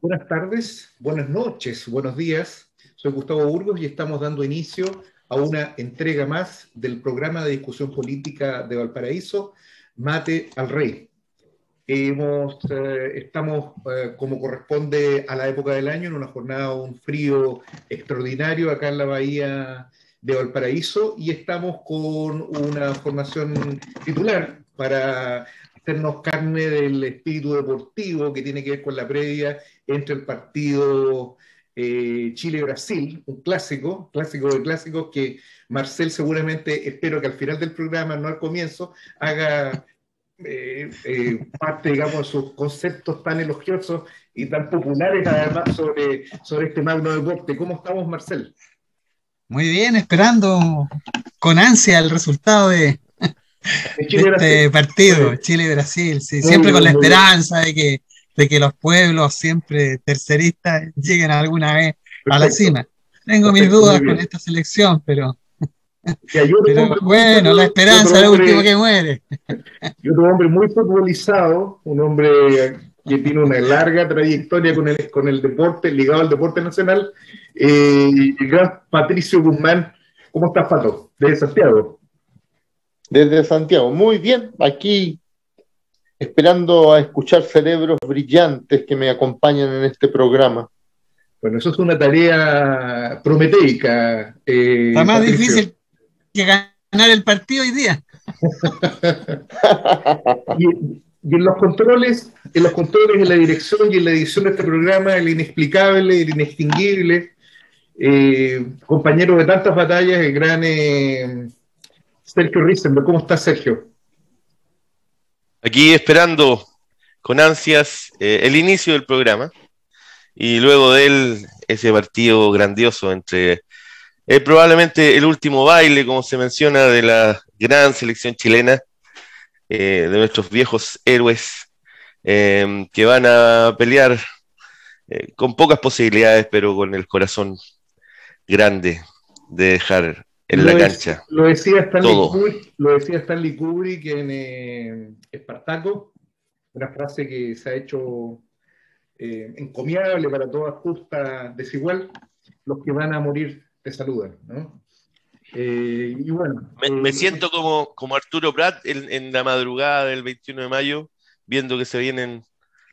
Buenas tardes, buenas noches, buenos días. Soy Gustavo Burgos y estamos dando inicio a una entrega más del programa de discusión política de Valparaíso, Mate al Rey. Estamos, como corresponde a la época del año, en una jornada, un frío extraordinario acá en la bahía de Valparaíso y estamos con una formación titular para hacernos carne del espíritu deportivo que tiene que ver con la previa entre el partido Chile-Brasil, un clásico, clásico de clásicos que Marcel seguramente, espero que al final del programa, no al comienzo, haga parte, digamos, de sus conceptos tan elogiosos y tan populares además sobre este magno deporte. ¿Cómo estamos, Marcel? Muy bien, esperando con ansia el resultado De de Chile Brasil. este partido, Pues, Chile-Brasil, sí, muy siempre con bien, la muy bien. esperanza de que los pueblos siempre terceristas lleguen alguna vez a la Perfecto, cima. Tengo mis perfecto, muy dudas con bien. esta selección, Y hay otro pero hombre muy bueno, la y esperanza es lo último que muere. otro hombre muy futbolizado, un hombre que tiene una larga trayectoria con el deporte, ligado al deporte nacional, el gran Patricio Guzmán. ¿Cómo estás, Pato? Desde Santiago. Desde Santiago. Muy bien, aquí esperando a escuchar cerebros brillantes que me acompañan en este programa. Bueno, eso es una tarea prometeica, Está más Patricio. difícil que ganar el partido hoy día. Y en los controles, en la dirección y en la edición de este programa, el inexplicable, el inextinguible, compañero de tantas batallas, el gran Sergio Risenberg. ¿Cómo está, Sergio? Aquí esperando con ansias el inicio del programa y luego de él ese partido grandioso entre probablemente el último baile, como se menciona, de la gran selección chilena, de nuestros viejos héroes que van a pelear con pocas posibilidades, pero con el corazón grande de dejar en la cancha todo. Lo decía Stanley Kubrick en Espartaco, una frase que se ha hecho encomiable para toda justa desigual. Los que van a morir te saludan, ¿no? Y bueno, Me siento como Arturo Prat en la madrugada del 21 de mayo, viendo que se vienen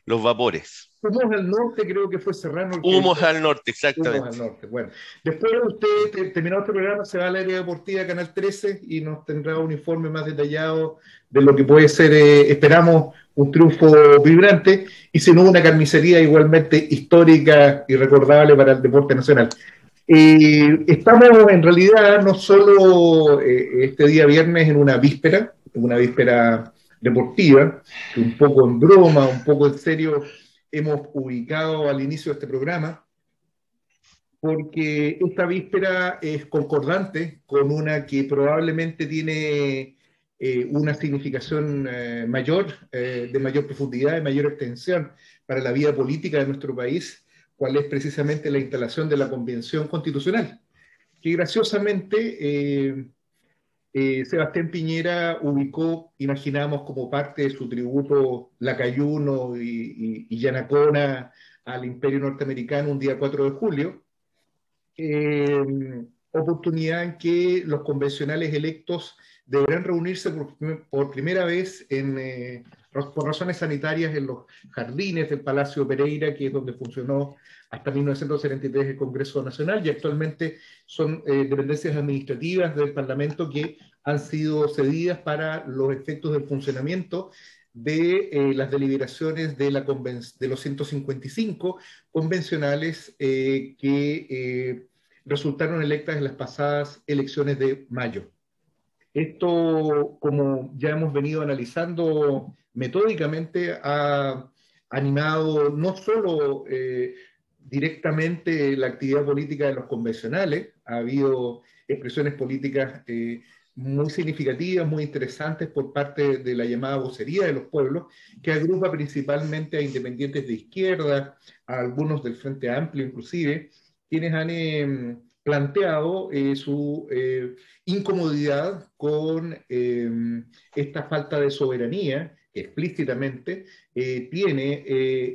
los vapores. Humos al Norte, creo que fue Serrano el que Humos dijo al norte, Humos al exactamente. Norte. Bueno, después usted, terminado este programa, se va al área deportiva Canal 13 y nos tendrá un informe más detallado de lo que puede ser, esperamos, un triunfo vibrante y sin una carnicería igualmente histórica y recordable para el deporte nacional. Estamos en realidad no solo este día viernes en una víspera deportiva, que un poco en broma, un poco en serio hemos ubicado al inicio de este programa, porque esta víspera es concordante con una que probablemente tiene una significación mayor, de mayor profundidad, de mayor extensión para la vida política de nuestro país, cuál es precisamente la instalación de la Convención Constitucional, que graciosamente Sebastián Piñera ubicó, imaginamos, como parte de su tributo lacayuno y yanacona al imperio norteamericano un día 4 de julio, eh, oportunidad en que los convencionales electos deberán reunirse por primera vez por razones sanitarias en los jardines del Palacio Pereira, que es donde funcionó hasta 1973 el Congreso Nacional, y actualmente son dependencias administrativas del Parlamento que han sido cedidas para los efectos del funcionamiento de las deliberaciones de los 155 convencionales resultaron electas en las pasadas elecciones de mayo. Esto, como ya hemos venido analizando metódicamente, ha animado no solo directamente la actividad política de los convencionales, ha habido expresiones políticas muy significativas, muy interesantes por parte de la llamada vocería de los pueblos, que agrupa principalmente a independientes de izquierda, a algunos del Frente Amplio inclusive, quienes han planteado su incomodidad con esta falta de soberanía que explícitamente tiene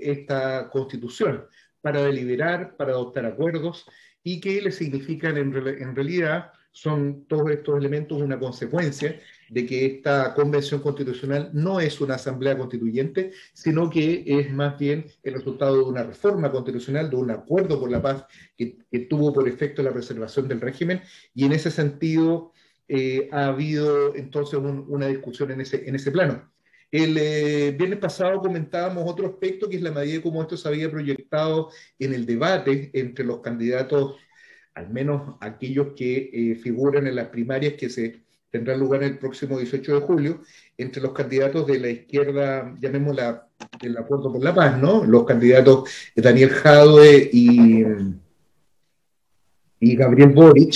esta constitución. para deliberar, para adoptar acuerdos, y que le significan en realidad son todos estos elementos una consecuencia de que esta convención constitucional no es una asamblea constituyente, sino que es más bien el resultado de una reforma constitucional, de un acuerdo por la paz que tuvo por efecto la preservación del régimen, y en ese sentido ha habido entonces una discusión en ese plano. El viernes pasado comentábamos otro aspecto, que es la medida de cómo esto se había proyectado en el debate entre los candidatos, al menos aquellos que figuran en las primarias que se tendrán lugar el próximo 18 de julio, entre los candidatos de la izquierda, llamémosla del Acuerdo por la Paz, ¿no? Los candidatos Daniel Jadwe y Gabriel Boric,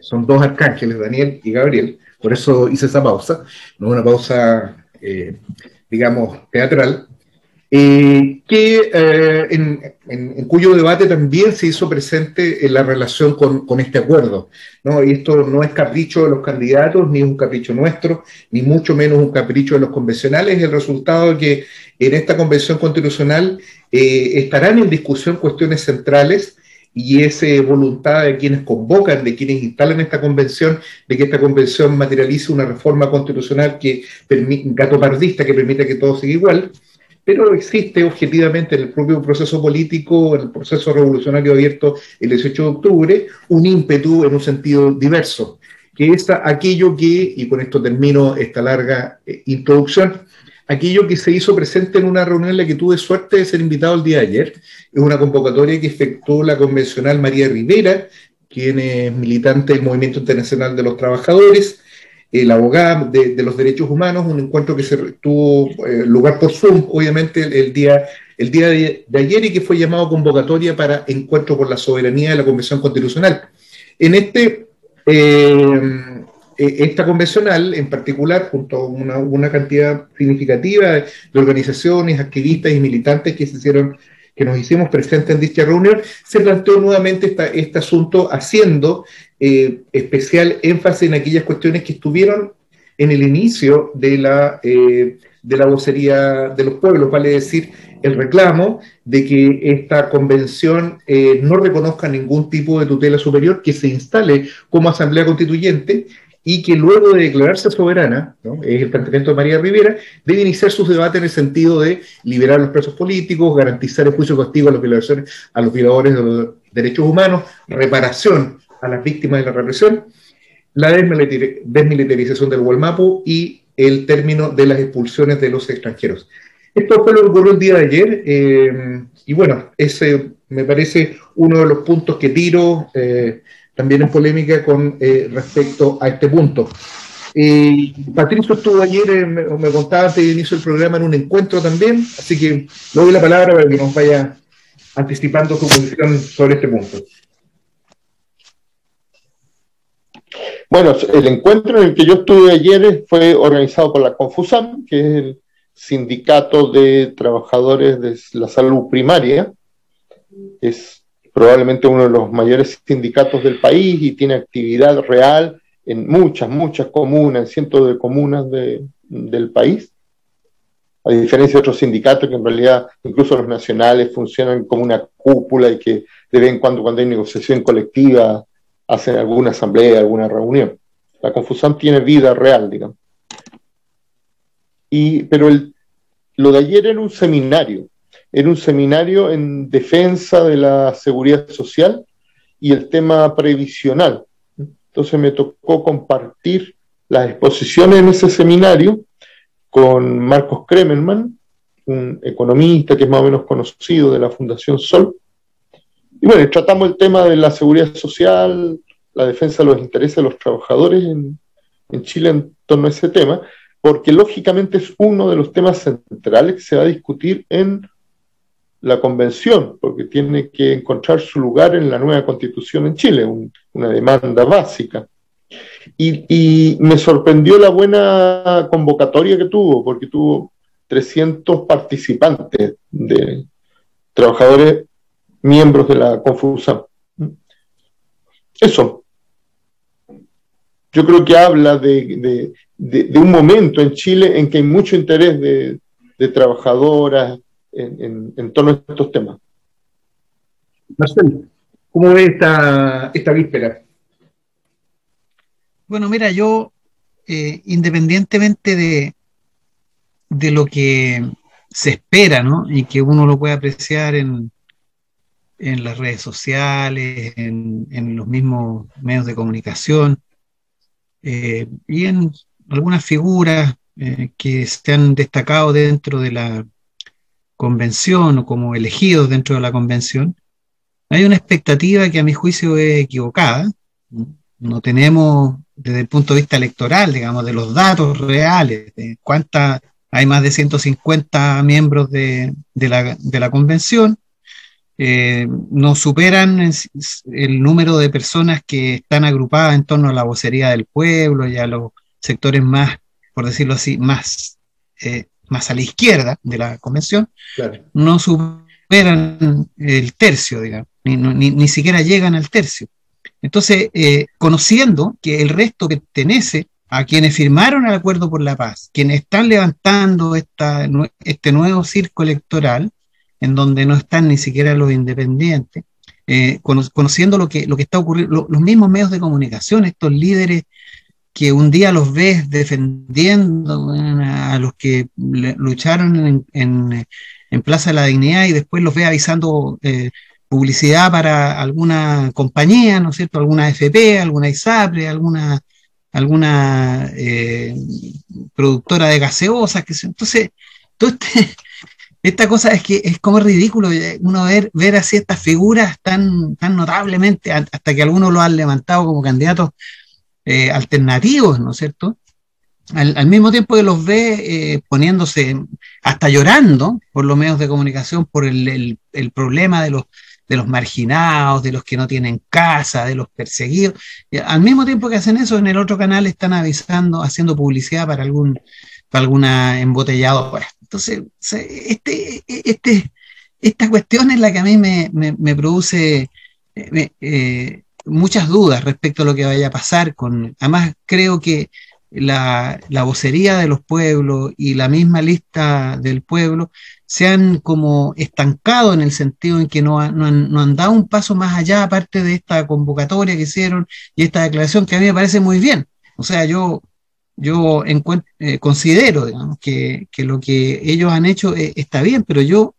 son dos arcángeles, Daniel y Gabriel, por eso hice esa pausa, no una pausa, digamos, teatral, en cuyo debate también se hizo presente en la relación con este acuerdo, ¿no? Y esto no es capricho de los candidatos, ni es un capricho nuestro, ni mucho menos un capricho de los convencionales, es el resultado de que en esta convención constitucional estarán en discusión cuestiones centrales, y es voluntad de quienes convocan, de quienes instalan esta convención, de que esta convención materialice una reforma constitucional que gatopardista, que permita que todo siga igual, pero existe objetivamente en el propio proceso político, en el proceso revolucionario abierto el 18 de octubre, un ímpetu en un sentido diverso, que es aquello que, y con esto termino esta larga introducción, aquello que se hizo presente en una reunión en la que tuve suerte de ser invitado el día de ayer, es una convocatoria que efectuó la convencional María Rivera, quien es militante del Movimiento Internacional de los Trabajadores, la abogada de los derechos humanos, un encuentro que tuvo lugar por Zoom, obviamente, el día de ayer, y que fue llamado convocatoria para Encuentro por la Soberanía de la Convención Constitucional. En esta convencional, en particular, junto a una cantidad significativa de organizaciones, activistas y militantes que nos hicimos presentes en dicha reunión, se planteó nuevamente este asunto, haciendo especial énfasis en aquellas cuestiones que estuvieron en el inicio de la vocería de los pueblos, vale decir, el reclamo de que esta convención no reconozca ningún tipo de tutela superior, que se instale como asamblea constituyente, y que luego de declararse soberana, ¿no?, es el planteamiento de María Rivera, debe iniciar sus debates en el sentido de liberar a los presos políticos, garantizar el juicio castigo a los violadores de los derechos humanos, reparación a las víctimas de la represión, la desmilitarización del Gualmapu y el término de las expulsiones de los extranjeros. Esto fue lo que ocurrió el día de ayer, y bueno, ese me parece uno de los puntos que tiro también en polémica con respecto a este punto. Patricio estuvo ayer, me contaba antes del inicio del programa, en un encuentro también, así que le doy la palabra para que nos vaya anticipando su posición sobre este punto. Bueno, el encuentro en el que yo estuve ayer fue organizado por la Confusam, que es el sindicato de trabajadores de la salud primaria. Es probablemente uno de los mayores sindicatos del país y tiene actividad real en muchas comunas, en cientos de comunas del país, a diferencia de otros sindicatos que en realidad, incluso los nacionales, funcionan como una cúpula y que de vez en cuando hay negociación colectiva, hacen alguna asamblea, alguna reunión. La Confusam tiene vida real, digamos. Pero lo de ayer era un seminario en defensa de la seguridad social y el tema previsional. Entonces me tocó compartir las exposiciones en ese seminario con Marcos Kremerman, un economista que es más o menos conocido de la Fundación Sol. Y bueno, tratamos el tema de la seguridad social, la defensa de los intereses de los trabajadores en Chile en torno a ese tema, porque lógicamente es uno de los temas centrales que se va a discutir en la convención, porque tiene que encontrar su lugar en la nueva constitución en Chile, una demanda básica. Y me sorprendió la buena convocatoria que tuvo, porque tuvo 300 participantes de trabajadores miembros de la Confusam. Eso. Yo creo que habla de un momento en Chile en que hay mucho interés de trabajadoras en torno a estos temas. Marcel, ¿cómo ve esta víspera? Bueno, mira, yo, independientemente de lo que se espera, ¿no? Y que uno lo puede apreciar en las redes sociales, en los mismos medios de comunicación, y en algunas figuras que se han destacado dentro de la convención o como elegidos dentro de la convención, hay una expectativa que a mi juicio es equivocada. No tenemos, desde el punto de vista electoral, digamos, de los datos reales, de cuánta, hay más de 150 miembros de la convención, no superan el número de personas que están agrupadas en torno a la vocería del pueblo y a los sectores más, por decirlo así, más a la izquierda de la convención, Claro. no superan el tercio, digamos, ni siquiera llegan al tercio. Entonces, conociendo que el resto pertenece a quienes firmaron el acuerdo por la paz, quienes están levantando este nuevo circo electoral, en donde no están ni siquiera los independientes, conociendo lo que está ocurriendo, los mismos medios de comunicación, estos líderes que un día los ves defendiendo a los que lucharon en Plaza de la Dignidad y después los ves avisando publicidad para alguna compañía, ¿no es cierto? Alguna FP, alguna ISAPRE, alguna productora de gaseosas. Entonces, todo esta cosa es que es como ridículo uno ver así estas figuras tan notablemente, hasta que algunos lo han levantado como candidatos alternativos, ¿no es cierto? Al mismo tiempo que los ve poniéndose, hasta llorando por los medios de comunicación, por el problema de los marginados, de los que no tienen casa, de los perseguidos. Al mismo tiempo que hacen eso, en el otro canal están avisando, haciendo publicidad para alguna embotelladora. Entonces, esta cuestión es la que a mí me produce muchas dudas respecto a lo que vaya a pasar. Además, creo que la vocería de los pueblos y la misma lista del pueblo se han como estancado en el sentido en que no han dado un paso más allá, aparte de esta convocatoria que hicieron y esta declaración que a mí me parece muy bien. O sea, yo considero, digamos, que lo que ellos han hecho está bien, pero yo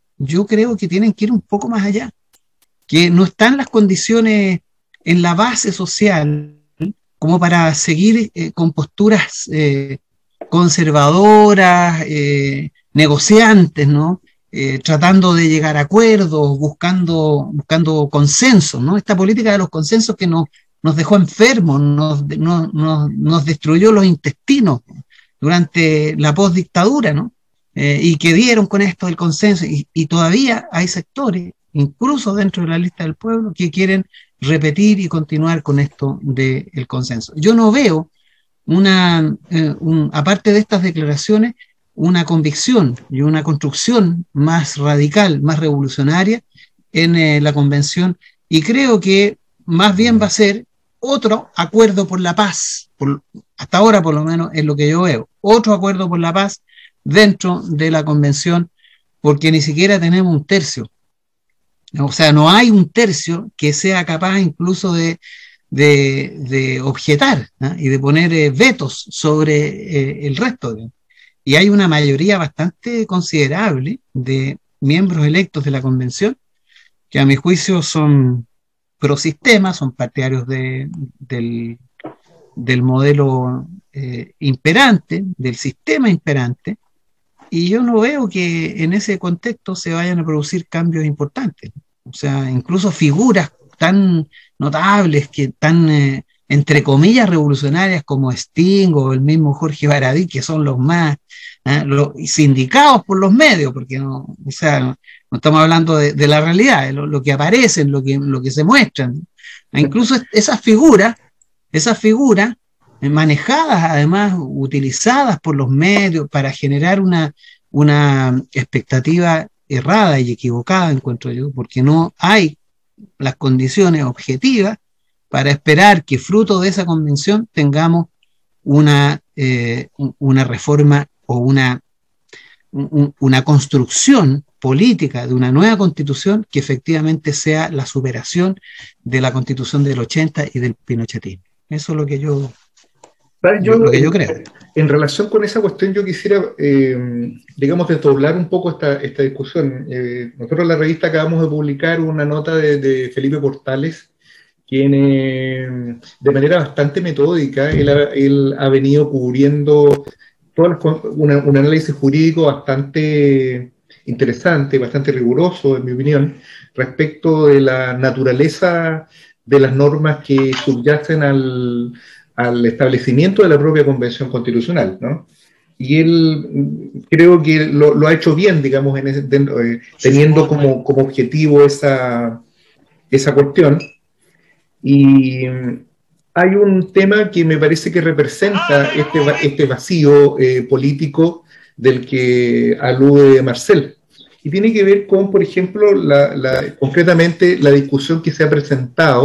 creo que tienen que ir un poco más allá, que no están las condiciones en la base social como para seguir con posturas conservadoras, negociantes, ¿no? Tratando de llegar a acuerdos, buscando consensos, ¿no? Esta política de los consensos que nos dejó enfermos, nos destruyó los intestinos durante la postdictadura, ¿no? Y que dieron con esto del consenso, y todavía hay sectores, incluso dentro de la lista del pueblo, que quieren repetir y continuar con esto del consenso. Yo no veo aparte de estas declaraciones, una convicción y una construcción más radical, más revolucionaria en la convención, y creo que más bien va a ser otro acuerdo por la paz, hasta ahora por lo menos es lo que yo veo, otro acuerdo por la paz dentro de la convención, porque ni siquiera tenemos un tercio. O sea, no hay un tercio que sea capaz incluso de objetar, ¿no? Y de poner vetos sobre el resto. Y hay una mayoría bastante considerable de miembros electos de la convención que a mi juicio son prosistema, son partidarios del modelo imperante, del sistema imperante, y yo no veo que en ese contexto se vayan a producir cambios importantes. O sea, incluso figuras tan notables, tan entre comillas revolucionarias como Sting o el mismo Jorge Baradí, que son los más sindicados por los medios, porque no estamos hablando de la realidad, lo que aparece, lo que se muestran. Incluso esas figuras manejadas, además, utilizadas por los medios para generar una expectativa errada y equivocada, encuentro yo, porque no hay las condiciones objetivas para esperar que fruto de esa convención tengamos una reforma o una construcción política de una nueva constitución que efectivamente sea la superación de la constitución del 80 y del pinochetismo. Eso es lo que yo creo. En relación con esa cuestión, yo quisiera, digamos, desdoblar un poco esta discusión. Nosotros en la revista acabamos de publicar una nota de Felipe Portales, quien de manera bastante metódica, él ha venido cubriendo un análisis jurídico bastante interesante, bastante riguroso, en mi opinión, respecto de la naturaleza de las normas que subyacen al establecimiento de la propia Convención Constitucional, ¿no? Y él creo que lo ha hecho bien, digamos, teniendo como objetivo esa cuestión. Y hay un tema que me parece que representa este vacío político del que alude Marcel. Y tiene que ver con, por ejemplo, concretamente la discusión que se ha presentado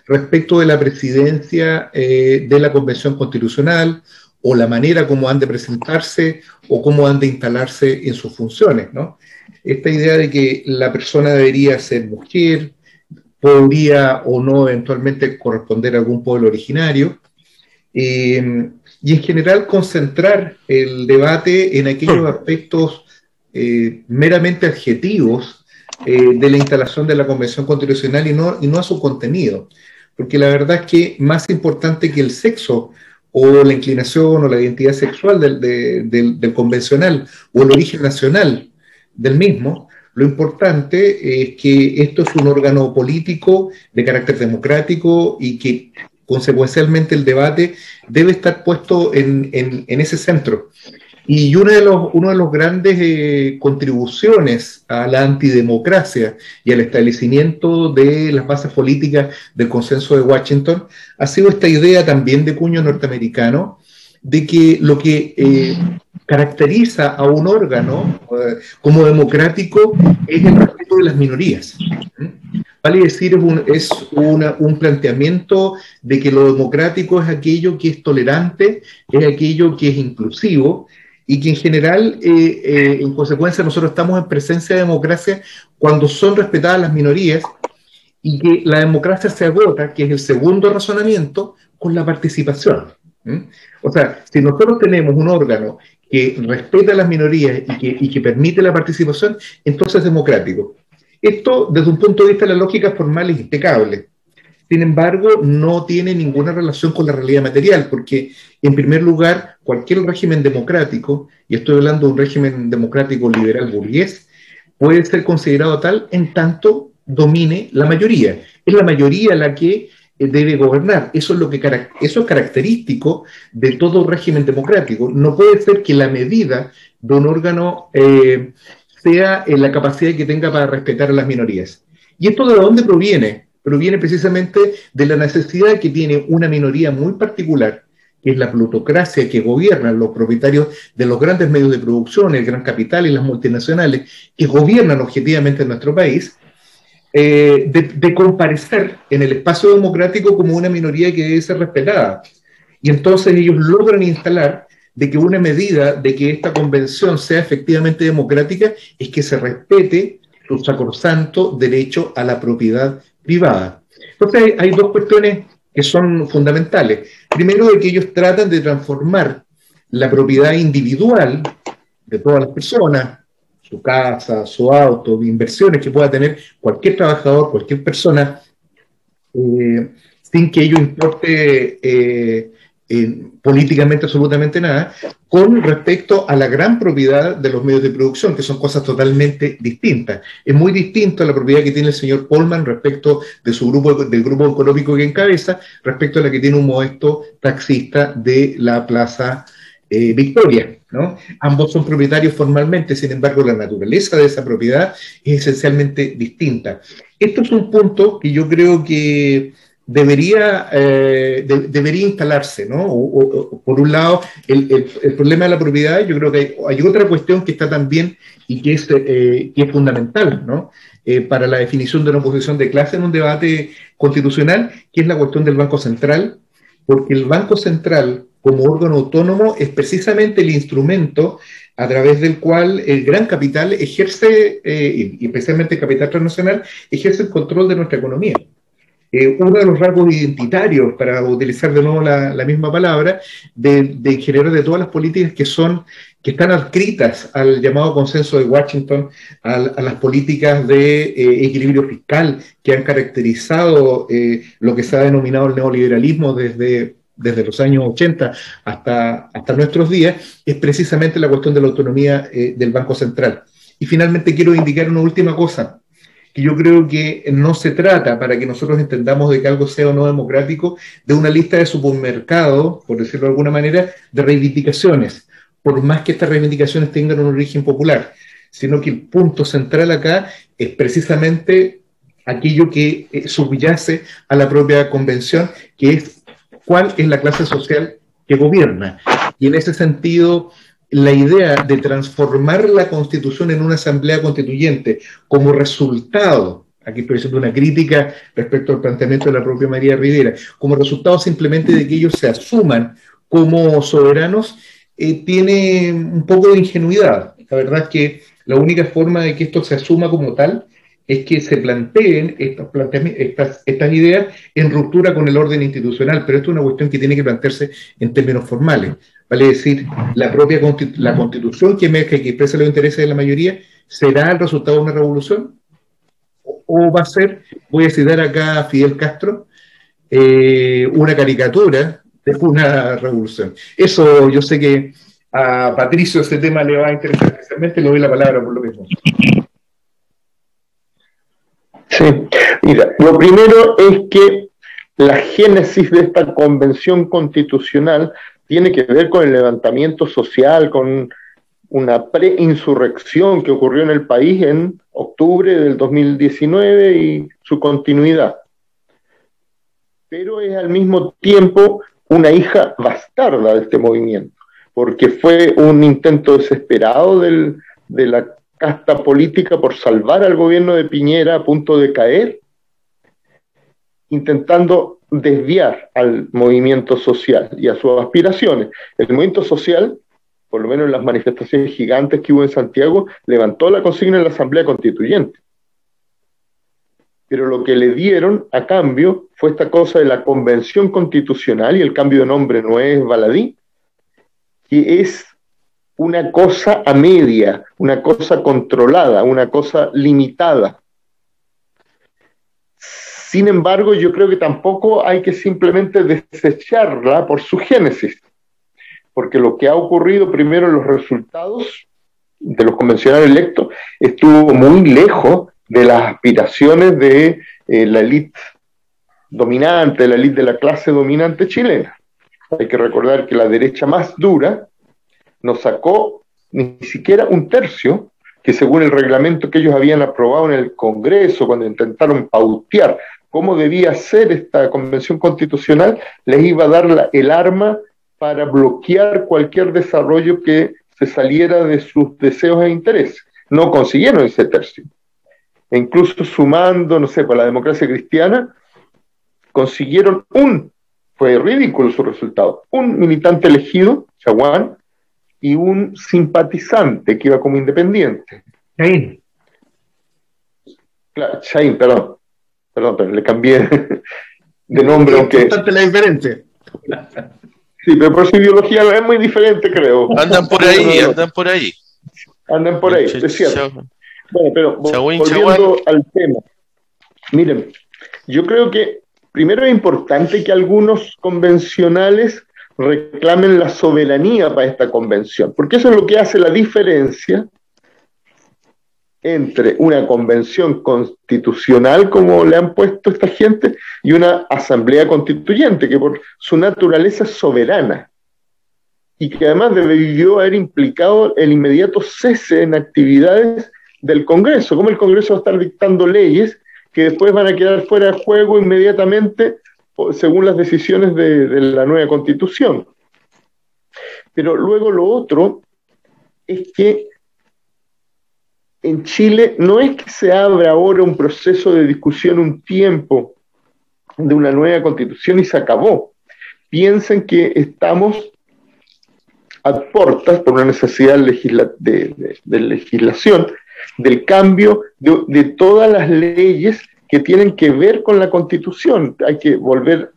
respecto de la presidencia de la Convención Constitucional, o la manera como han de presentarse o cómo han de instalarse en sus funciones, ¿no? Esta idea de que la persona debería ser mujer, podría o no eventualmente corresponder a algún pueblo originario, y en general concentrar el debate en aquellos aspectos meramente adjetivos de la instalación de la Convención Constitucional y no a su contenido, porque la verdad es que más importante que el sexo o la inclinación o la identidad sexual del convencional o el origen nacional del mismo, lo importante es que esto es un órgano político de carácter democrático y que consecuencialmente el debate debe estar puesto en ese centro. Y una de los grandes contribuciones a la antidemocracia y al establecimiento de las bases políticas del consenso de Washington ha sido esta idea también de cuño norteamericano de que lo que caracteriza a un órgano como democrático es el respeto de las minorías. Vale decir, es un planteamiento de que lo democrático es aquello que es tolerante, es aquello que es inclusivo, y que en general, en consecuencia, nosotros estamos en presencia de democracia cuando son respetadas las minorías, y que la democracia se agota, que es el segundo razonamiento, con la participación. O sea, si nosotros tenemos un órgano que respeta a las minorías y que permite la participación, entonces es democrático. Esto, desde un punto de vista de la lógica formal, es impecable. Sin embargo, no tiene ninguna relación con la realidad material, porque, en primer lugar, cualquier régimen democrático, y estoy hablando de un régimen democrático liberal burgués, puede ser considerado tal en tanto domine la mayoría. Es la mayoría la que debe gobernar. Eso es característico de todo régimen democrático. No puede ser que la medida de un órgano sea la capacidad que tenga para respetar a las minorías. ¿Y esto de dónde proviene? Proviene precisamente de la necesidad que tiene una minoría muy particular, que es la plutocracia que gobiernan los propietarios de los grandes medios de producción, el gran capital y las multinacionales, que gobiernan objetivamente en nuestro país, de comparecer en el espacio democrático como una minoría que debe ser respetada. Y entonces ellos logran instalar de que una medida de que esta convención sea efectivamente democrática es que se respete su sacrosanto derecho a la propiedad privada. Entonces hay dos cuestiones que son fundamentales. Primero, de que ellos tratan de transformar la propiedad individual de todas las personas, su casa, su auto, inversiones que pueda tener cualquier trabajador, cualquier persona, sin que ello importe políticamente absolutamente nada, con respecto a la gran propiedad de los medios de producción, que son cosas totalmente distintas. Es muy distinto a la propiedad que tiene el señor Polman respecto de del grupo económico que encabeza, respecto a la que tiene un modesto taxista de la Plaza Victoria, ¿no? Ambos son propietarios formalmente, sin embargo la naturaleza de esa propiedad es esencialmente distinta. Esto es un punto que yo creo que debería instalarse, ¿no? Por un lado, el problema de la propiedad. Yo creo que hay otra cuestión que está también y que es fundamental, ¿no? Para la definición de una posición de clase en un debate constitucional, que es la cuestión del Banco Central, porque el Banco Central, como órgano autónomo, es precisamente el instrumento a través del cual el gran capital ejerce, y especialmente el capital transnacional, ejerce el control de nuestra economía. Uno de los rasgos identitarios, para utilizar de nuevo la misma palabra, de general de todas las políticas que están adscritas al llamado consenso de Washington, a las políticas de equilibrio fiscal que han caracterizado lo que se ha denominado el neoliberalismo desde los años 80 hasta nuestros días, es precisamente la cuestión de la autonomía del Banco Central. Y finalmente quiero indicar una última cosa, que yo creo que no se trata, para que nosotros entendamos de que algo sea o no democrático, de una lista de supermercado, por decirlo de alguna manera, de reivindicaciones, por más que estas reivindicaciones tengan un origen popular, sino que el punto central acá es precisamente aquello que subyace a la propia convención, que es cuál es la clase social que gobierna. Y en ese sentido, la idea de transformar la Constitución en una asamblea constituyente como resultado, aquí estoy haciendo una crítica respecto al planteamiento de la propia María Rivera, como resultado simplemente de que ellos se asuman como soberanos, tiene un poco de ingenuidad. La verdad es que la única forma de que esto se asuma como tal es que se planteen estas ideas en ruptura con el orden institucional, pero esto es una cuestión que tiene que plantearse en términos formales. Vale decir, la constitución que emerge y que expresa los intereses de la mayoría, ¿será el resultado de una revolución? ¿O va a ser, voy a citar acá a Fidel Castro, una caricatura de una revolución? Eso yo sé que a Patricio ese tema le va a interesar especialmente, le doy la palabra por lo mismo. Sí, mira, lo primero es que la génesis de esta convención constitucional tiene que ver con el levantamiento social, con una preinsurrección que ocurrió en el país en octubre del 2019 y su continuidad. Pero es al mismo tiempo una hija bastarda de este movimiento, porque fue un intento desesperado de la casta política por salvar al gobierno de Piñera a punto de caer, intentando desviar al movimiento social y a sus aspiraciones. El movimiento social, por lo menos en las manifestaciones gigantes que hubo en Santiago, levantó la consigna en la Asamblea Constituyente. Pero lo que le dieron a cambio fue esta cosa de la Convención Constitucional, y el cambio de nombre no es baladí, que es una cosa a media, una cosa controlada, una cosa limitada. Sin embargo, yo creo que tampoco hay que simplemente desecharla por su génesis, porque lo que ha ocurrido primero en los resultados de los convencionales electos estuvo muy lejos de las aspiraciones de la élite dominante, de la élite de la clase dominante chilena. Hay que recordar que la derecha más dura no sacó ni siquiera un tercio, que según el reglamento que ellos habían aprobado en el Congreso, cuando intentaron pautear cómo debía ser esta convención constitucional, les iba a dar el arma para bloquear cualquier desarrollo que se saliera de sus deseos e intereses. No consiguieron ese tercio. E incluso sumando, no sé, por la democracia cristiana, consiguieron fue ridículo su resultado, un militante elegido, Chaguán, y un simpatizante que iba como independiente. Chaín. Claro, Chaín, perdón, pero le cambié de nombre, aunque... Es bastante la diferencia. Sí, pero por su ideología no es muy diferente, creo. Andan por ahí, andan por ahí. Andan por ahí, es cierto. Bueno, pero volviendo al tema. Miren, yo creo que primero es importante que algunos convencionales reclamen la soberanía para esta convención, porque eso es lo que hace la diferencia entre una convención constitucional, como le han puesto esta gente, y una asamblea constituyente, que por su naturaleza es soberana, y que además debió haber implicado el inmediato cese en actividades del Congreso. ¿Cómo el Congreso va a estar dictando leyes que después van a quedar fuera de juego inmediatamente según las decisiones de la nueva Constitución? Pero luego lo otro es que en Chile no es que se abra ahora un proceso de discusión, un tiempo de una nueva Constitución y se acabó. Piensen que estamos ad portas, por una necesidad de legislación, del cambio de todas las leyes que tienen que ver con la Constitución. Hay que volver,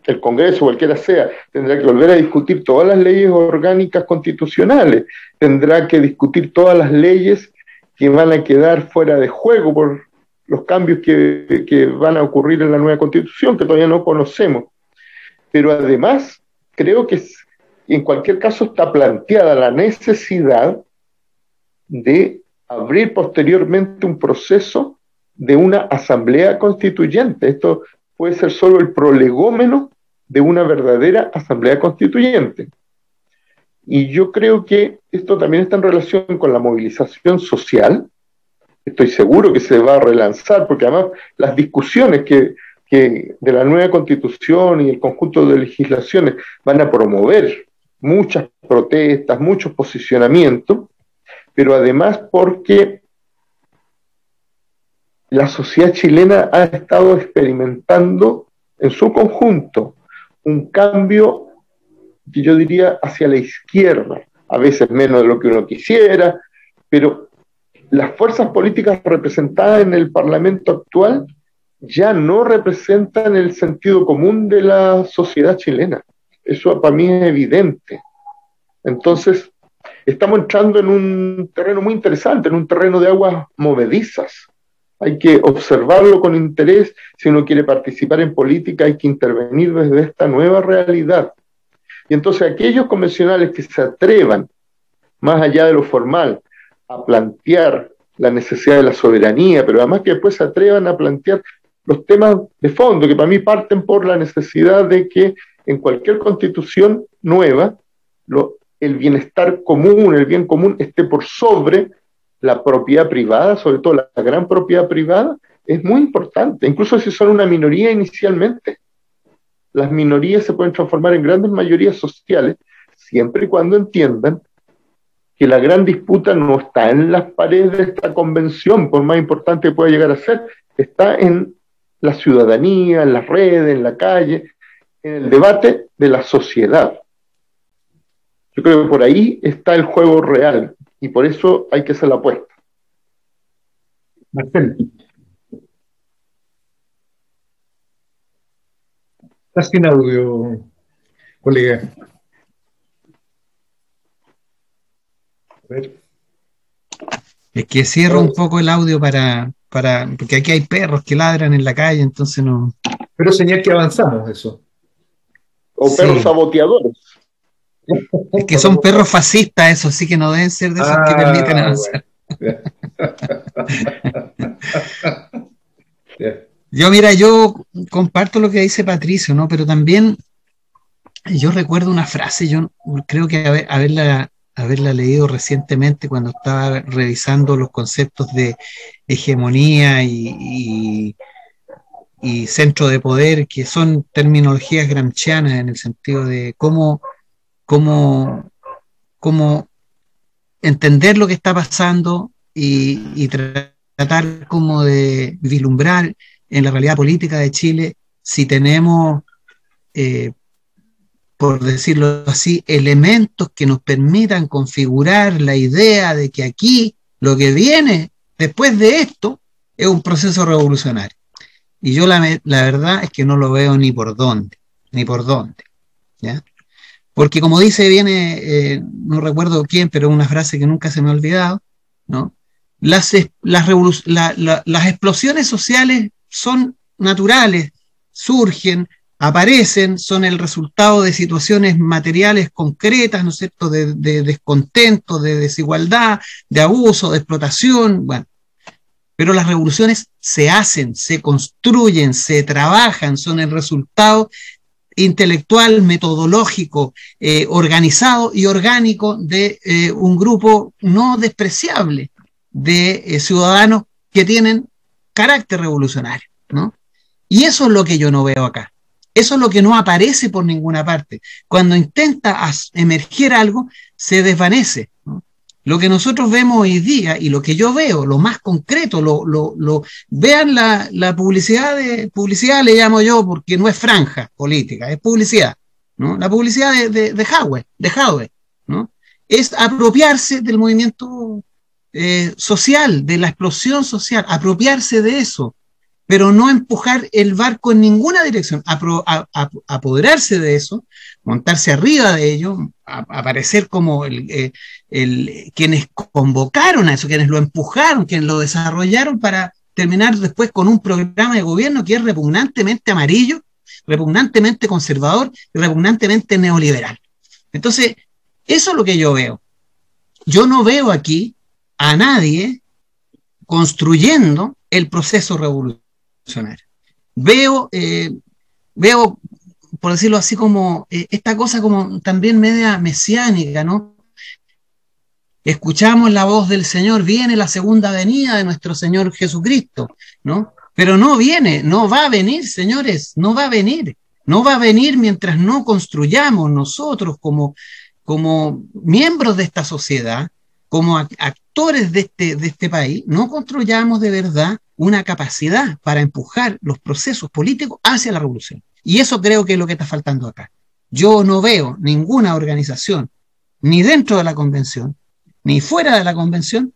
el Congreso, cualquiera sea, tendrá que volver a discutir todas las leyes orgánicas constitucionales, tendrá que discutir todas las leyes que van a quedar fuera de juego por los cambios que van a ocurrir en la nueva Constitución, que todavía no conocemos. Pero además, creo que en cualquier caso está planteada la necesidad de abrir posteriormente un proceso de una asamblea constituyente. Esto puede ser solo el prolegómeno de una verdadera asamblea constituyente. Y yo creo que esto también está en relación con la movilización social. Estoy seguro que se va a relanzar, porque además las discusiones que de la nueva Constitución y el conjunto de legislaciones van a promover muchas protestas, muchos posicionamientos, pero además porque la sociedad chilena ha estado experimentando en su conjunto un cambio que yo diría hacia la izquierda, a veces menos de lo que uno quisiera, pero las fuerzas políticas representadas en el Parlamento actual ya no representan el sentido común de la sociedad chilena. Eso para mí es evidente. Entonces, estamos entrando en un terreno muy interesante, en un terreno de aguas movedizas. Hay que observarlo con interés. Si uno quiere participar en política, hay que intervenir desde esta nueva realidad. Y entonces aquellos convencionales que se atrevan, más allá de lo formal, a plantear la necesidad de la soberanía, pero además que después se atrevan a plantear los temas de fondo, que para mí parten por la necesidad de que en cualquier constitución nueva, el bienestar común, el bien común esté por sobre la propiedad privada, sobre todo la gran propiedad privada, es muy importante, incluso si son una minoría inicialmente. Las minorías se pueden transformar en grandes mayorías sociales, siempre y cuando entiendan que la gran disputa no está en las paredes de esta convención, por más importante que pueda llegar a ser, está en la ciudadanía, en las redes, en la calle, en el debate de la sociedad. Yo creo que por ahí está el juego real, y por eso hay que hacer la apuesta. Marcelo. Estás sin audio, colega. A ver. Es que cierro un poco el audio porque aquí hay perros que ladran en la calle, entonces no. Pero señal que avanzamos eso. O perros saboteadores. Es que son perros fascistas, eso sí que no deben ser de esos que permiten avanzar. Bueno. Yo comparto lo que dice Patricio, ¿no? Pero también yo recuerdo una frase, yo creo que haberla leído recientemente cuando estaba revisando los conceptos de hegemonía y centro de poder, que son terminologías gramscianas en el sentido de cómo entender lo que está pasando y tratar como de vislumbrar en la realidad política de Chile si tenemos, por decirlo así, elementos que nos permitan configurar la idea de que aquí lo que viene después de esto es un proceso revolucionario. Y yo la verdad es que no lo veo ni por dónde, ¿ya? Porque como dice, no recuerdo quién, pero una frase que nunca se me ha olvidado, ¿no? Las explosiones sociales son naturales, surgen, aparecen, son el resultado de situaciones materiales concretas, ¿no es cierto?, de descontento, de desigualdad, de abuso, de explotación, bueno. Pero las revoluciones se hacen, se construyen, se trabajan, son el resultado intelectual, metodológico, organizado y orgánico de un grupo no despreciable de ciudadanos que tienen carácter revolucionario, ¿no? Y eso es lo que yo no veo acá. Eso es lo que no aparece por ninguna parte. Cuando intenta emerger algo, se desvanece, ¿no? Lo que nosotros vemos hoy día y lo que yo veo, lo más concreto, vean la publicidad le llamo yo porque no es franja política, es publicidad, ¿no? La publicidad de Jadwe, es apropiarse del movimiento social, de la explosión social, apropiarse de eso, pero no empujar el barco en ninguna dirección, apoderarse de eso, montarse arriba de ello, aparecer como quienes convocaron a eso, quienes lo empujaron, quienes lo desarrollaron para terminar después con un programa de gobierno que es repugnantemente amarillo, repugnantemente conservador y repugnantemente neoliberal. Entonces, eso es lo que yo veo. Yo no veo aquí a nadie construyendo el proceso revolucionario. Veo, por decirlo así, como esta cosa como también media mesiánica, ¿no? Escuchamos la voz del Señor, viene la segunda venida de nuestro Señor Jesucristo, ¿no? Pero no viene, no va a venir, señores, no va a venir. No va a venir mientras no construyamos nosotros como miembros de esta sociedad, como actores de este país, no construyamos de verdad una capacidad para empujar los procesos políticos hacia la revolución. Y eso creo que es lo que está faltando acá. Yo no veo ninguna organización, ni dentro de la convención, ni fuera de la convención,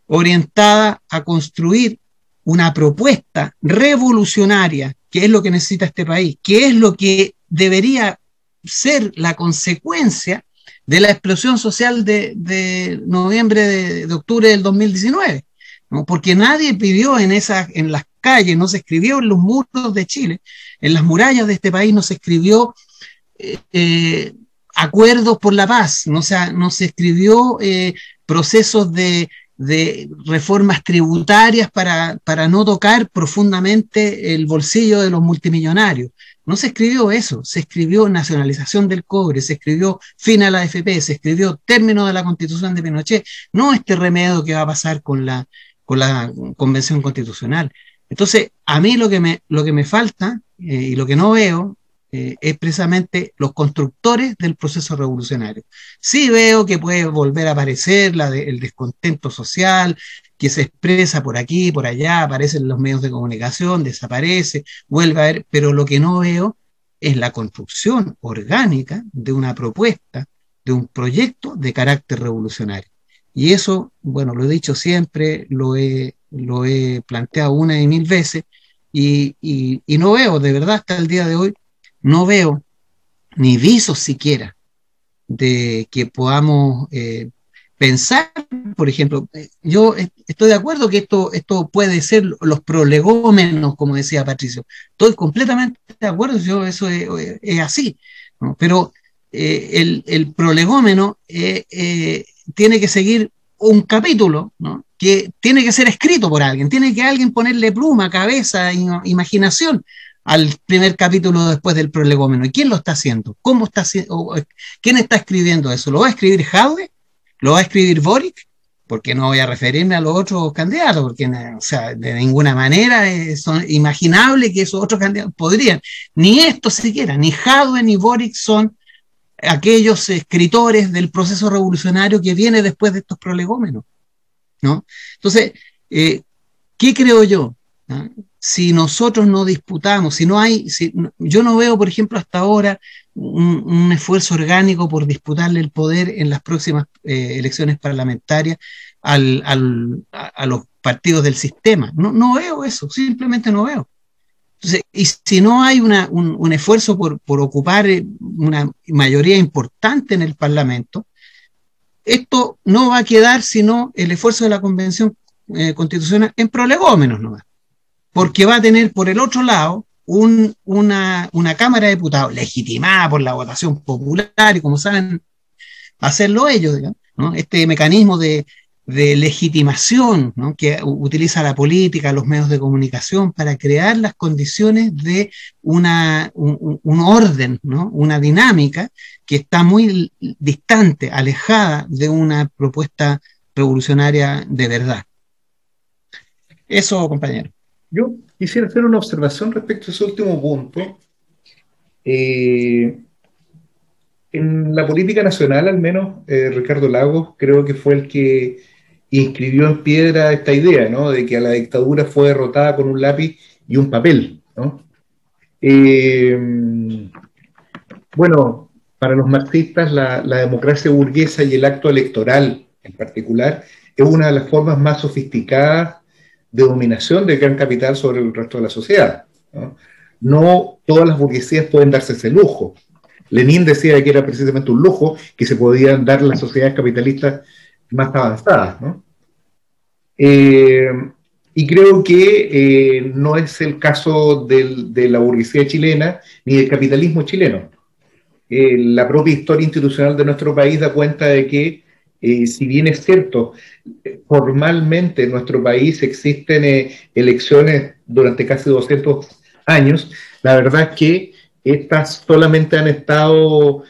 orientada a construir una propuesta revolucionaria, que es lo que necesita este país, que es lo que debería ser la consecuencia de la explosión social de noviembre, de octubre del 2019, ¿no? Porque nadie pidió en las calles, no se escribió en los muros de Chile, en las murallas de este país no se escribió acuerdos por la paz, no se escribió procesos de reformas tributarias para no tocar profundamente el bolsillo de los multimillonarios. No se escribió eso, se escribió nacionalización del cobre, se escribió fin a la AFP, se escribió término de la Constitución de Pinochet, no este remedio que va a pasar con la Convención Constitucional. Entonces, a mí lo que me falta y lo que no veo es precisamente los constructores del proceso revolucionario. Sí veo que puede volver a aparecer el descontento social, que se expresa por aquí, por allá, aparece en los medios de comunicación, desaparece, vuelve a ver, pero lo que no veo es la construcción orgánica de una propuesta, de un proyecto de carácter revolucionario. Y eso, bueno, lo he dicho siempre, lo he planteado una y mil veces, y no veo, de verdad, hasta el día de hoy, no veo ni visos siquiera de que podamos pensar, por ejemplo, yo estoy de acuerdo que esto puede ser los prolegómenos, como decía Patricio, estoy completamente de acuerdo, eso es así, ¿no? Pero el prolegómeno tiene que seguir un capítulo, ¿no? Que tiene que ser escrito por alguien, tiene que alguien ponerle pluma, cabeza, imaginación al primer capítulo después del prolegómeno. ¿Y quién lo está haciendo? ¿Cómo está haciendo? ¿Quién está escribiendo eso? ¿Lo va a escribir Jadwe? ¿Lo va a escribir Boric? Porque no voy a referirme a los otros candidatos, porque o sea, de ninguna manera es imaginable que esos otros candidatos podrían. Ni esto siquiera, ni Jadwe ni Boric son aquellos escritores del proceso revolucionario que viene después de estos prolegómenos, ¿no? Entonces, ¿qué creo yo? ¿No? Si nosotros no disputamos, yo no veo, por ejemplo, hasta ahora un esfuerzo orgánico por disputarle el poder en las próximas elecciones parlamentarias a los partidos del sistema. No veo eso, simplemente no veo. Entonces, y si no hay un esfuerzo por ocupar una mayoría importante en el Parlamento, esto no va a quedar sino el esfuerzo de la Convención Constitucional en prolegómenos nomás. Porque va a tener por el otro lado una Cámara de Diputados legitimada por la votación popular y como saben hacerlo ellos, digamos, ¿no? Este mecanismo de legitimación, ¿no? Que utiliza la política, los medios de comunicación para crear las condiciones de un orden, ¿no? Una dinámica que está muy distante, alejada de una propuesta revolucionaria de verdad. Eso, compañero. Yo quisiera hacer una observación respecto a ese último punto. En la política nacional, al menos, Ricardo Lagos creo que fue el que inscribió en piedra esta idea, ¿no? De que a la dictadura fue derrotada con un lápiz y un papel, ¿no? Bueno, para los marxistas la democracia burguesa y el acto electoral en particular es una de las formas más sofisticadas de dominación del gran capital sobre el resto de la sociedad, ¿no? No todas las burguesías pueden darse ese lujo. Lenin decía que era precisamente un lujo que se podían dar las sociedades capitalistas más avanzadas, ¿no? Y creo que no es el caso de la burguesía chilena ni del capitalismo chileno. La propia historia institucional de nuestro país da cuenta de que, si bien es cierto, formalmente en nuestro país existen elecciones durante casi 200 años, la verdad es que estas solamente han estado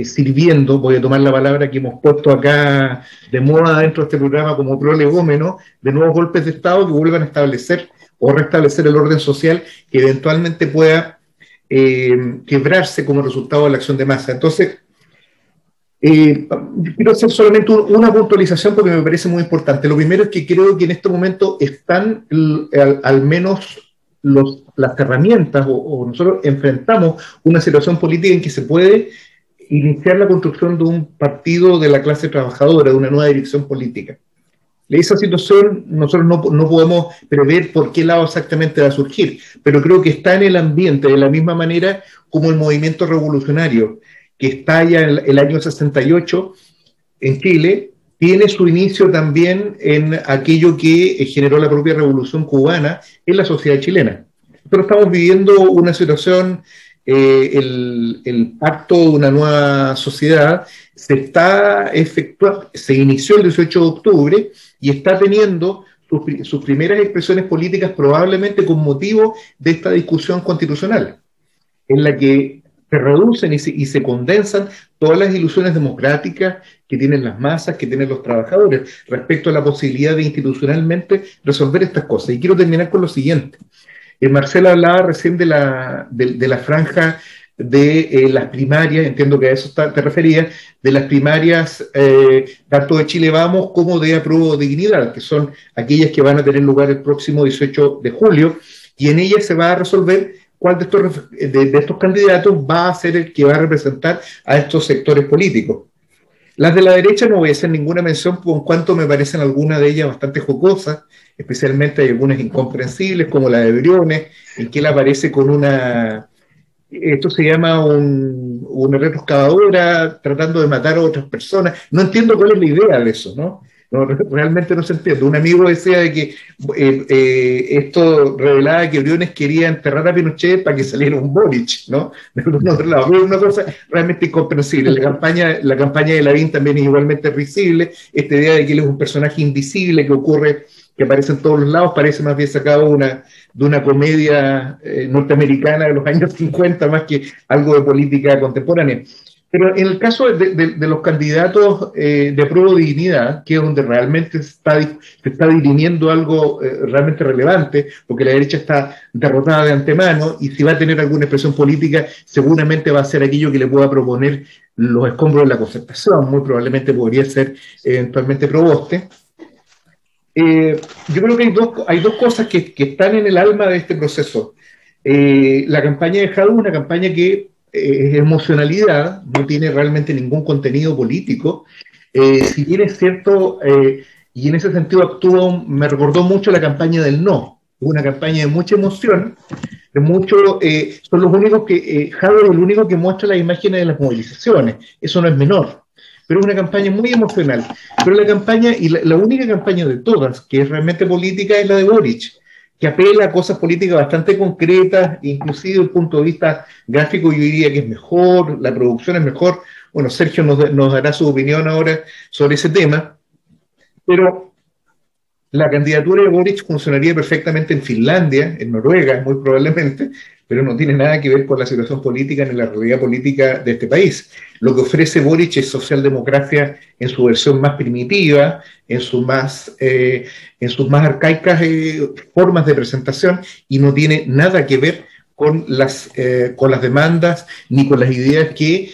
sirviendo, voy a tomar la palabra que hemos puesto acá de moda dentro de este programa como prolegómeno, de nuevos golpes de Estado que vuelvan a establecer o restablecer el orden social que eventualmente pueda quebrarse como resultado de la acción de masa. Entonces, quiero hacer solamente una puntualización porque me parece muy importante. Lo primero es que creo que en este momento están al menos las herramientas, o nosotros enfrentamos una situación política en que se puede iniciar la construcción de un partido de la clase trabajadora, de una nueva dirección política. Esa situación nosotros no podemos prever por qué lado exactamente va a surgir, pero creo que está en el ambiente de la misma manera como el movimiento revolucionario que estalla en el año 68 en Chile, tiene su inicio también en aquello que generó la propia revolución cubana en la sociedad chilena. Nosotros estamos viviendo una situación, el pacto de una nueva sociedad se está efectuando, se inició el 18 de octubre y está teniendo sus primeras expresiones políticas probablemente con motivo de esta discusión constitucional, en la que se reducen y se condensan todas las ilusiones democráticas que tienen las masas, que tienen los trabajadores, respecto a la posibilidad de institucionalmente resolver estas cosas. Y quiero terminar con lo siguiente. Marcela hablaba recién de la franja de las primarias, entiendo que a eso te referías, de las primarias tanto de Chile Vamos como de Apruebo Dignidad, que son aquellas que van a tener lugar el próximo 18 de julio, y en ellas se va a resolver cuál de estos candidatos va a ser el que va a representar a estos sectores políticos. Las de la derecha no voy a hacer ninguna mención, por cuanto me parecen algunas de ellas bastante jocosas, especialmente hay algunas incomprensibles, como la de Briones, en que él aparece con esto se llama una retroexcavadora tratando de matar a otras personas. No entiendo cuál es la idea de eso, ¿no? No, realmente no se entiende. Un amigo decía de que esto revelaba que Briones quería enterrar a Pinochet para que saliera un Boric, ¿no? De otro lado, pero es una cosa realmente incomprensible. La campaña de Lavín también es igualmente risible. Esta idea de que él es un personaje invisible que aparece en todos los lados, parece más bien sacado de una comedia norteamericana de los años 50, más que algo de política contemporánea. Pero en el caso de los candidatos de Apruebo Dignidad, que es donde realmente se está dirimiendo algo realmente relevante, porque la derecha está derrotada de antemano, y si va a tener alguna expresión política, seguramente va a ser aquello que le pueda proponer los escombros de la concertación, muy probablemente podría ser eventualmente Proboste. Yo creo que hay dos cosas que están en el alma de este proceso. La campaña de Jadwe, una campaña que es emocionalidad, no tiene realmente ningún contenido político, si bien es cierto, y en ese sentido me recordó mucho la campaña del no, una campaña de mucha emoción, son los únicos Jadwe es el único que muestra las imágenes de las movilizaciones, eso no es menor, pero es una campaña muy emocional. Pero la campaña, y la única campaña de todas que es realmente política, es la de Boric, que apela a cosas políticas bastante concretas, inclusive desde el punto de vista gráfico yo diría que es mejor, la producción es mejor. Bueno, Sergio nos dará su opinión ahora sobre ese tema, pero la candidatura de Boric funcionaría perfectamente en Finlandia, en Noruega, muy probablemente, pero no tiene nada que ver con la situación política ni la realidad política de este país. Lo que ofrece Boric es socialdemocracia en su versión más primitiva, en sus más arcaicas formas de presentación, y no tiene nada que ver con las demandas ni con las ideas que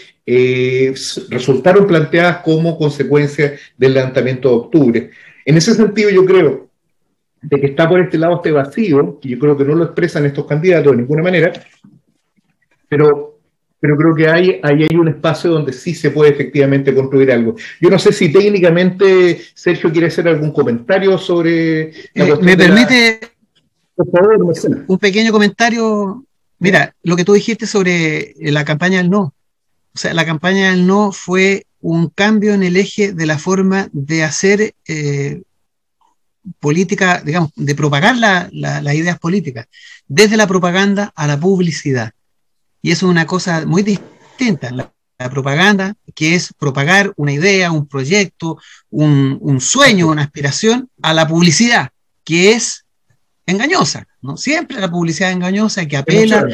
resultaron planteadas como consecuencia del levantamiento de octubre. En ese sentido yo creo de que está por este lado este vacío, que yo creo que no lo expresan estos candidatos de ninguna manera, pero pero creo que ahí hay un espacio donde sí se puede efectivamente construir algo. Yo no sé si técnicamente Sergio quiere hacer algún comentario sobre la cuestión. ¿Me permite por favor, Marcela, un pequeño comentario? Mira, lo que tú dijiste sobre la campaña del no. O sea, la campaña del no fue un cambio en el eje de la forma de hacer política, digamos, de propagar las ideas políticas, desde la propaganda a la publicidad. Y eso es una cosa muy distinta. La propaganda, que es propagar una idea, un proyecto, un sueño, una aspiración, a la publicidad, que es engañosa, ¿no? Siempre la publicidad es engañosa, que apela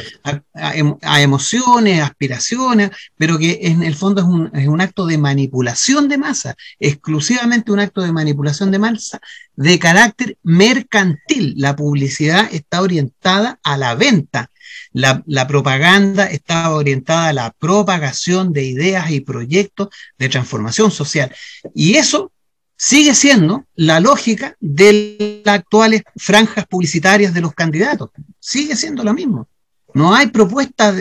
a emociones, aspiraciones, pero que en el fondo es un acto de manipulación de masa, exclusivamente un acto de manipulación de masa de carácter mercantil. La publicidad está orientada a la venta, la propaganda está orientada a la propagación de ideas y proyectos de transformación social. Y eso sigue siendo la lógica de las actuales franjas publicitarias de los candidatos. Sigue siendo lo mismo. No hay propuestas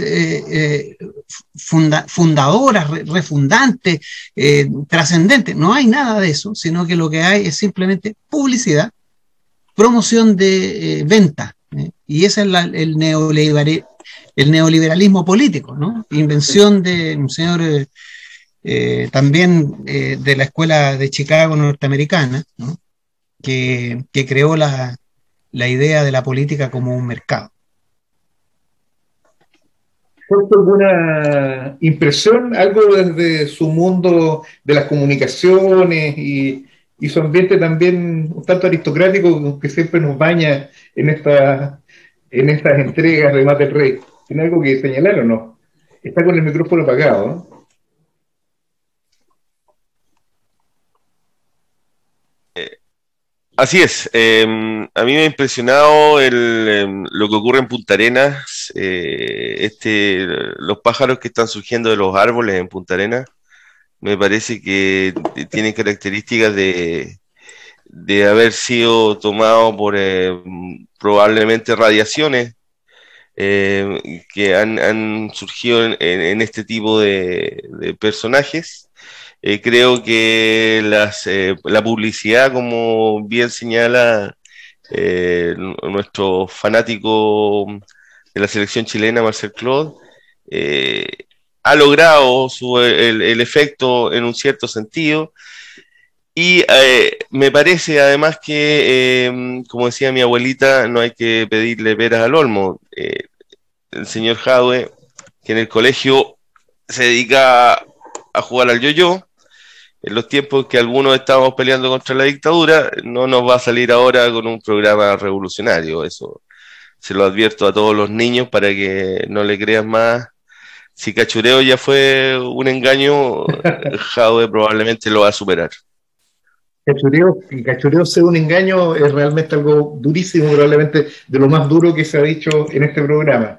fundadoras, refundantes, trascendentes. No hay nada de eso, sino que lo que hay es simplemente publicidad, promoción de venta. Y ese es el neoliberalismo político, ¿no? Invención de un señor... también de la escuela de Chicago norteamericana, ¿no? que creó la idea de la política como un mercado. ¿Alguna impresión, algo desde su mundo de las comunicaciones y su ambiente también un tanto aristocrático que siempre nos baña en estas entregas de Mate el Rey? ¿Tiene algo que señalar o no? Está con el micrófono apagado, ¿no? Así es. A mí me ha impresionado lo que ocurre en Punta Arenas, los pájaros que están surgiendo de los árboles en Punta Arenas. Me parece que tienen características de haber sido tomados por probablemente radiaciones que han surgido en este tipo de personajes. Creo que la publicidad, como bien señala nuestro fanático de la selección chilena, Marcel Claude, ha logrado el efecto en un cierto sentido. Y me parece además que, como decía mi abuelita, no hay que pedirle peras al olmo. El señor Jadwe, que en el colegio se dedica a jugar al yo-yo, en los tiempos que algunos estábamos peleando contra la dictadura, no nos va a salir ahora con un programa revolucionario. Eso se lo advierto a todos los niños para que no le crean más. Si Cachureo ya fue un engaño, Jadwe probablemente lo va a superar. Cachureo sea un engaño es realmente algo durísimo, probablemente de lo más duro que se ha dicho en este programa.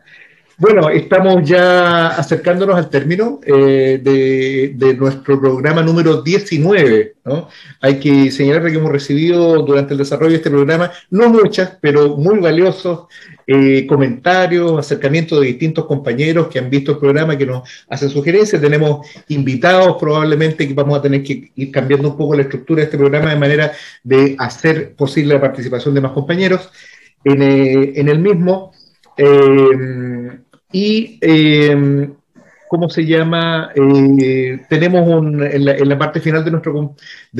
Bueno, estamos ya acercándonos al término de nuestro programa número 19, ¿no? Hay que señalar que hemos recibido durante el desarrollo de este programa, no muchas, pero muy valiosos comentarios, acercamientos de distintos compañeros que han visto el programa, que nos hacen sugerencias. Tenemos invitados probablemente que vamos a tener que ir cambiando un poco la estructura de este programa de manera de hacer posible la participación de más compañeros en el mismo. ¿Cómo se llama? Tenemos en la parte final de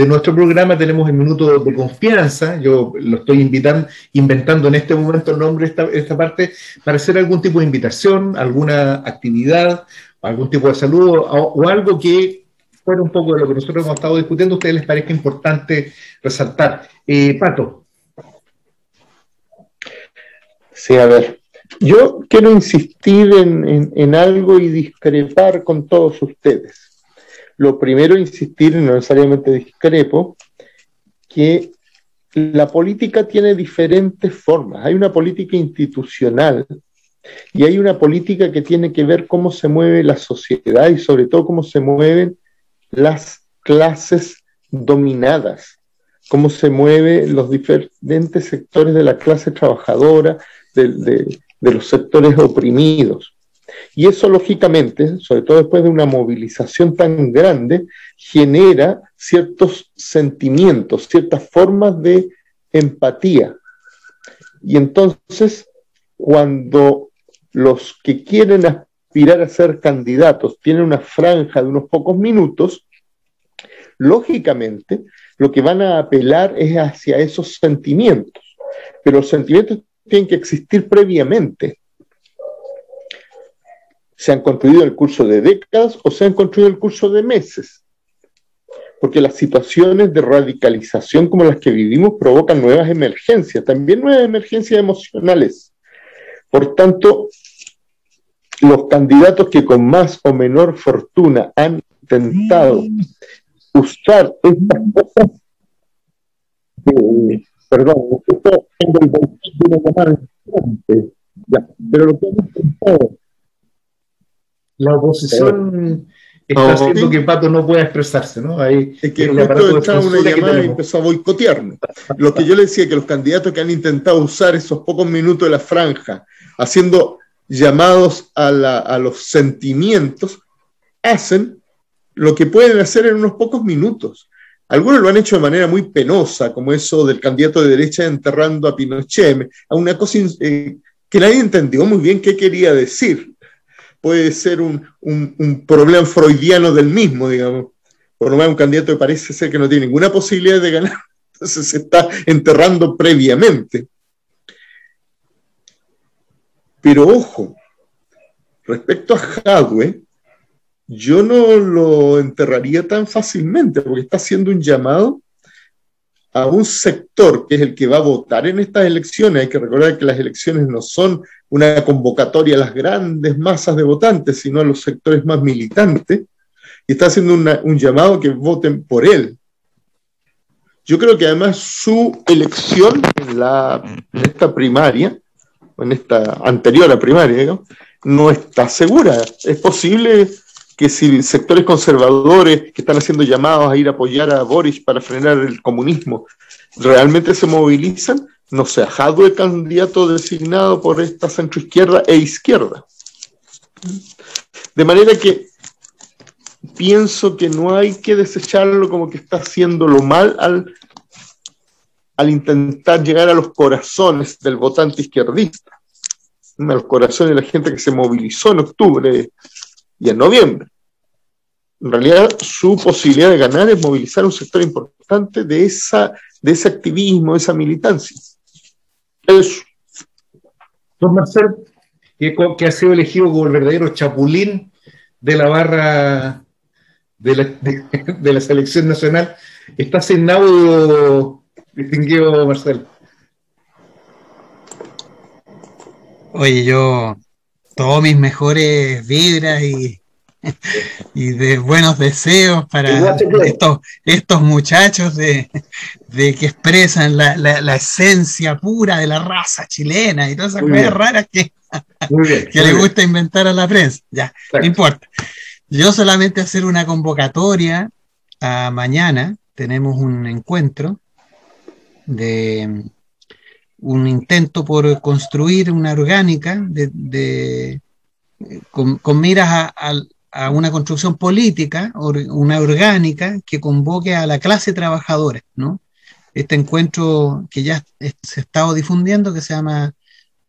nuestro programa tenemos el minuto de confianza. Yo lo estoy inventando en este momento el nombre de esta parte para hacer algún tipo de invitación, alguna actividad, algún tipo de saludo o algo que fuera un poco de lo que nosotros hemos estado discutiendo. ¿A ustedes les parezca importante resaltar? Pato. Sí, a ver. Yo quiero insistir en algo y discrepar con todos ustedes. Lo primero, insistir, no necesariamente discrepo, que la política tiene diferentes formas. Hay una política institucional y hay una política que tiene que ver cómo se mueve la sociedad y sobre todo cómo se mueven las clases dominadas, cómo se mueven los diferentes sectores de la clase trabajadora, de los sectores oprimidos. Y eso, lógicamente, sobre todo después de una movilización tan grande, genera ciertos sentimientos, ciertas formas de empatía. Y entonces, cuando los que quieren aspirar a ser candidatos tienen una franja de unos pocos minutos, lógicamente, lo que van a apelar es hacia esos sentimientos. Pero los sentimientos tienen que existir previamente. Se han construido en el curso de décadas o se han construido en el curso de meses. Porque las situaciones de radicalización como las que vivimos provocan nuevas emergencias, también nuevas emergencias emocionales. Por tanto, los candidatos que con más o menor fortuna han intentado usar estas cosas, perdón, esto tengo el bolsillo de una llamada pero lo que han intentado. La oposición está haciendo que Pato no pueda expresarse, ¿no? Ahí es que justo entraba una llamada y empezó a boicotearme. Lo que yo le decía, que los candidatos que han intentado usar esos pocos minutos de la franja, haciendo llamados a los sentimientos, hacen lo que pueden hacer en unos pocos minutos. Algunos lo han hecho de manera muy penosa, como eso del candidato de derecha enterrando a Pinochet, a una cosa que nadie entendió muy bien qué quería decir. Puede ser un problema freudiano del mismo, digamos. Por lo menos un candidato que parece ser que no tiene ninguna posibilidad de ganar, entonces se está enterrando previamente. Pero ojo, respecto a Jadwe, yo no lo enterraría tan fácilmente, porque está haciendo un llamado a un sector que es el que va a votar en estas elecciones. Hay que recordar que las elecciones no son una convocatoria a las grandes masas de votantes, sino a los sectores más militantes, y está haciendo un llamado a que voten por él. Yo creo que además su elección en esta primaria, en esta anterior a primaria, digamos, no está segura. Es posible que si sectores conservadores que están haciendo llamados a ir a apoyar a Boric para frenar el comunismo realmente se movilizan, no sea Jadwe candidato designado por esta centroizquierda e izquierda. De manera que pienso que no hay que desecharlo como que está haciéndolo mal al intentar llegar a los corazones del votante izquierdista, a los corazones de la gente que se movilizó en octubre y en noviembre. En realidad, su posibilidad de ganar es movilizar un sector importante de ese activismo, de esa militancia. Eso. Don Marcel, que ha sido elegido como el verdadero chapulín de la barra de la selección nacional, ¿está sin audio, distinguido Marcel? Oye, yo, todos mis mejores vibras y de buenos deseos para estos muchachos de que expresan la esencia pura de la raza chilena y todas esas cosas raras que le gusta inventar a la prensa. Ya, no importa. Yo solamente hacer una convocatoria a mañana. Tenemos un encuentro de un intento por construir una orgánica con miras a una construcción política, una orgánica que convoque a la clase trabajadora, ¿no? Este encuentro que ya se ha estado difundiendo, que se llama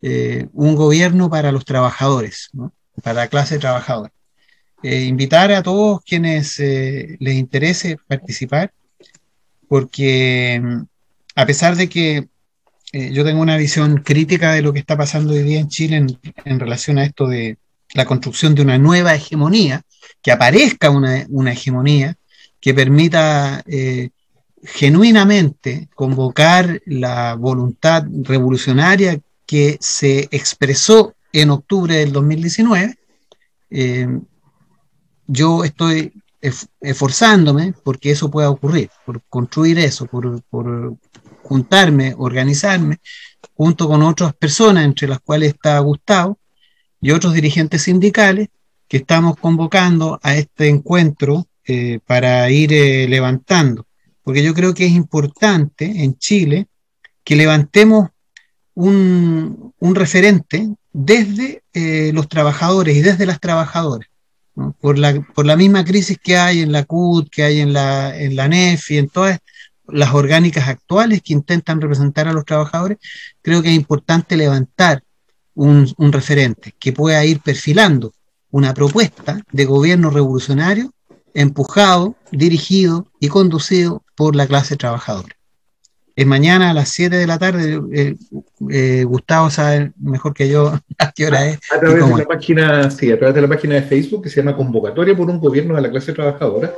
Un gobierno para los trabajadores, ¿no? Para la clase trabajadora. Invitar a todos quienes les interese participar, porque a pesar de que yo tengo una visión crítica de lo que está pasando hoy día en Chile en relación a esto de la construcción de una nueva hegemonía, que aparezca una hegemonía que permita genuinamente convocar la voluntad revolucionaria que se expresó en octubre del 2019, yo estoy esforzándome porque eso pueda ocurrir, por construir eso, por juntarme, organizarme, junto con otras personas, entre las cuales está Gustavo, y otros dirigentes sindicales, que estamos convocando a este encuentro para ir levantando, porque yo creo que es importante en Chile que levantemos un referente desde los trabajadores y desde las trabajadoras, ¿no? Por la misma crisis que hay en la CUT, que hay en la ANEF y en todas las orgánicas actuales que intentan representar a los trabajadores, creo que es importante levantar un referente que pueda ir perfilando una propuesta de gobierno revolucionario empujado, dirigido y conducido por la clase trabajadora. Es mañana a las 7 de la tarde. Gustavo sabe mejor que yo a qué hora es. A través de la página, sí, a través de la página de Facebook que se llama Convocatoria por un Gobierno de la Clase Trabajadora.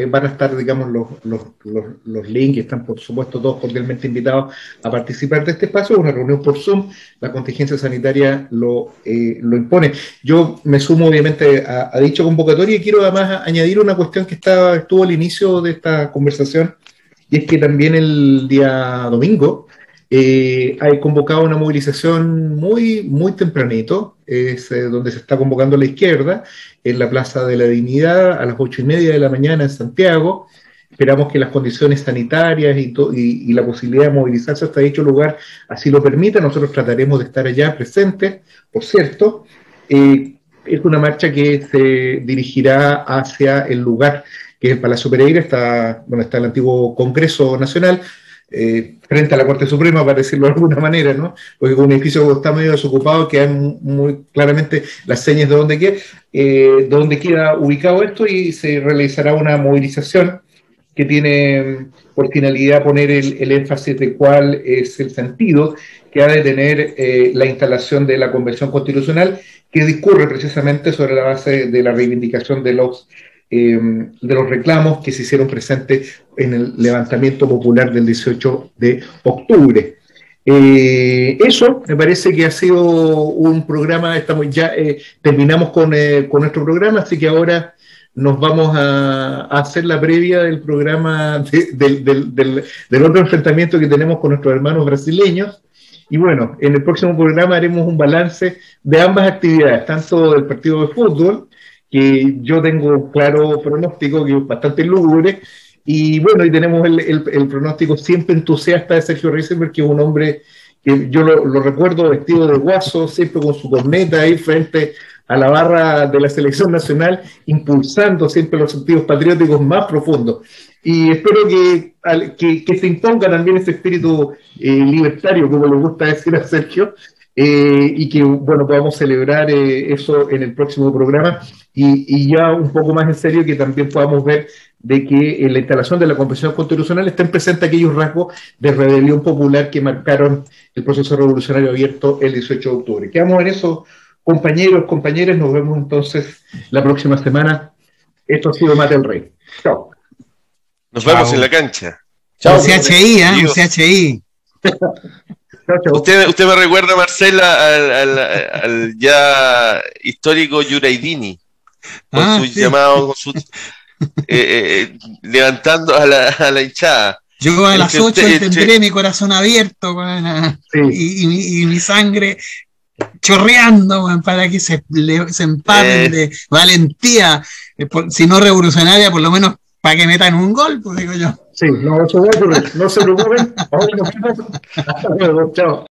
Van a estar, digamos, los links, están por supuesto todos cordialmente invitados a participar de este espacio. Una reunión por Zoom, la contingencia sanitaria lo impone. Yo me sumo obviamente a dicha convocatoria y quiero además añadir una cuestión que estuvo al inicio de esta conversación, y es que también el día domingo hay convocado una movilización muy, muy tempranito, donde se está convocando a la izquierda, en la Plaza de la Dignidad, a las 8:30 de la mañana en Santiago. Esperamos que las condiciones sanitarias y la posibilidad de movilizarse hasta dicho lugar así lo permita. Nosotros trataremos de estar allá presentes, por cierto. Es una marcha que se dirigirá hacia el lugar que es el Palacio Pereira, está el antiguo Congreso Nacional, frente a la Corte Suprema, para decirlo de alguna manera, ¿no? Porque con un edificio que está medio desocupado, quedan muy claramente las señas de dónde queda ubicado esto, y se realizará una movilización que tiene por finalidad poner el énfasis de cuál es el sentido que ha de tener la instalación de la Convención Constitucional, que discurre precisamente sobre la base de la reivindicación de los reclamos que se hicieron presentes en el levantamiento popular del 18 de octubre. Eso me parece que ha sido un programa. Terminamos con nuestro programa, así que ahora nos vamos a hacer la previa del programa del otro enfrentamiento que tenemos con nuestros hermanos brasileños. Y bueno, en el próximo programa haremos un balance de ambas actividades, tanto del partido de fútbol, que yo tengo un claro pronóstico que es bastante lúgubre, y bueno, y tenemos el pronóstico siempre entusiasta de Sergio Risenberg, que es un hombre que yo lo recuerdo vestido de guaso, siempre con su corneta ahí frente a la barra de la selección nacional, impulsando siempre los sentidos patrióticos más profundos. Y espero que se imponga también ese espíritu libertario, como le gusta decir a Sergio, y que, bueno, podamos celebrar eso en el próximo programa, y ya un poco más en serio, que también podamos ver de que en la instalación de la Convención Constitucional estén presentes aquellos rasgos de rebelión popular que marcaron el proceso revolucionario abierto el 18 de octubre. Quedamos en eso, compañeros, compañeras. Nos vemos entonces la próxima semana. Esto ha sido Mate el Rey. Chao. Nos vemos en la cancha. Chao. Un CHI, un CHI. Usted me recuerda, Marcela, al ya histórico Yuraidini, con su llamado, con su levantando a la hinchada. Yo a las 8 tendré mi corazón abierto, y mi sangre chorreando, para que se empapen de valentía, si no revolucionaria, por lo menos para que metan un gol, pues digo yo. Sí, no se preocupen. Ahora nos vemos. Hasta luego, chao.